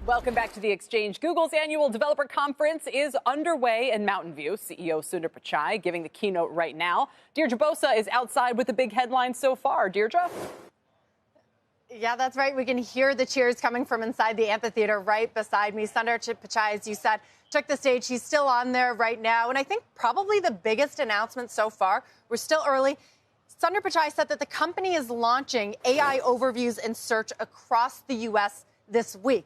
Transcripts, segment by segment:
Welcome back to The Exchange. Google's annual developer conference is underway in Mountain View. CEO Sundar Pichai giving the keynote right now. Deirdre Bosa is outside with the big headlines so far. Deirdre? Yeah, that's right. We can hear the cheers coming from inside the amphitheater right beside me. Sundar Pichai, as you said, took the stage. He's still on there right now. And I think probably the biggest announcement so far, we're still early. Sundar Pichai said that the company is launching AI overviews in search across the U.S. this week.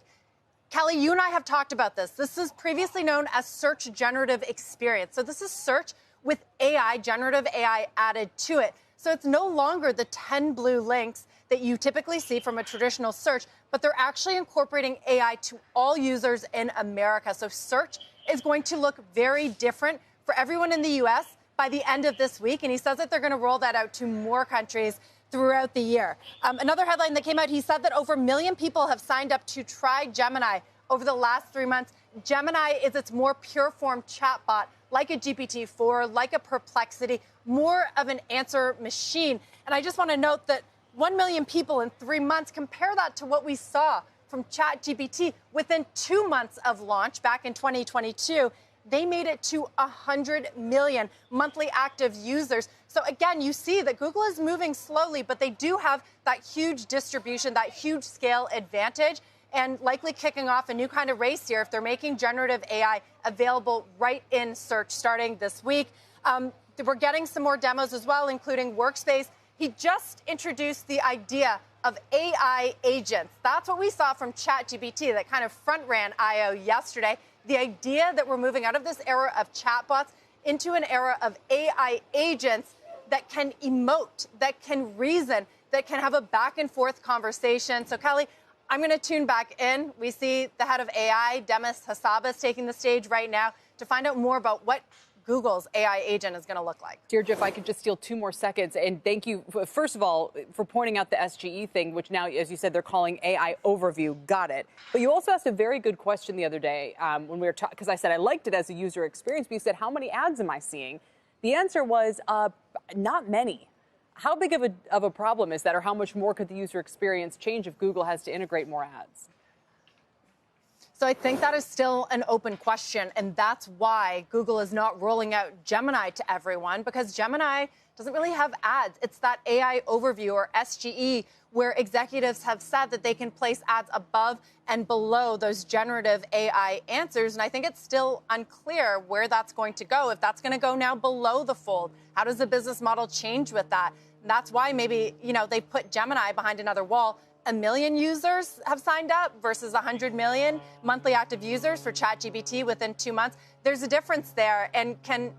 Kelly, you and I have talked about this. This is previously known as Search Generative Experience. So this is search with AI, generative AI added to it. So it's no longer the 10 blue links that you typically see from a traditional search, but they're actually incorporating AI to all users in America. So search is going to look very different for everyone in the U.S. by the end of this week. And he says that they're going to roll that out to more countries throughout the year. Another headline that came out, he said that over 1 million people have signed up to try Gemini over the last 3 months. Gemini is its more pure form chatbot, like a GPT-4, like a Perplexity, more of an answer machine. And I just want to note that 1 million people in 3 months, compare that to what we saw from ChatGPT within 2 months of launch back in 2022. They made it to 100 million monthly active users. So again, you see that Google is moving slowly, but they do have that huge distribution, that huge scale advantage, and likely kicking off a new kind of race here if they're making generative AI available right in search starting this week. We're getting some more demos as well, including Workspace. He just introduced the idea of AI agents. That's what we saw from ChatGPT that kind of front ran I/O yesterday. The idea that we're moving out of this era of chatbots into an era of AI agents that can emote, that can reason, that can have a back and forth conversation. So, Kelly, I'm going to tune back in. We see the head of AI, Demis Hassabis, taking the stage right now to find out more about what Google's AI agent is going to look like. Deirdre, if I could just steal 2 more seconds, and thank you, first of all, for pointing out the SGE thing, which now, as you said, they're calling AI overview. Got it. But you also asked a very good question the other day when we were talking, because I said I liked it as a user experience, but you said, how many ads am I seeing? The answer was not many. How big of a problem is that, or how much more could the user experience change if Google has to integrate more ads? So I think that is still an open question, and that's why Google is not rolling out Gemini to everyone, because Gemini doesn't really have ads. It's that AI overview, or SGE, where executives have said that they can place ads above and below those generative AI answers, and I think it's still unclear where that's going to go. If that's going to go now below the fold, how does the business model change with that? And that's why maybe, they put Gemini behind another wall. 1 million users have signed up versus 100 million monthly active users for ChatGPT within 2 months. There's a difference there. And can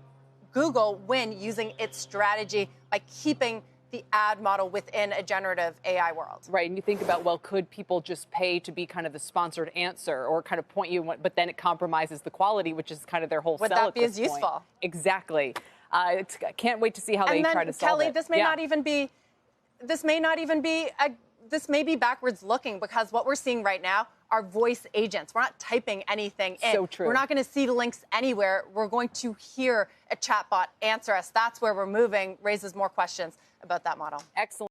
Google win using its strategy by keeping the ad model within a generative AI world? Right. And you think about, well, could people just pay to be kind of the sponsored answer or kind of point you, but then it compromises the quality, which is kind of their whole sell. Would that be as useful? Exactly. Can't wait to see how they try to solve Kelly, it. This may not even be this may be backwards looking, because what we're seeing right now are voice agents. We're not typing anything in. So true. We're not going to see links anywhere. We're going to hear a chatbot answer us. That's where we're moving, raises more questions about that model. Excellent.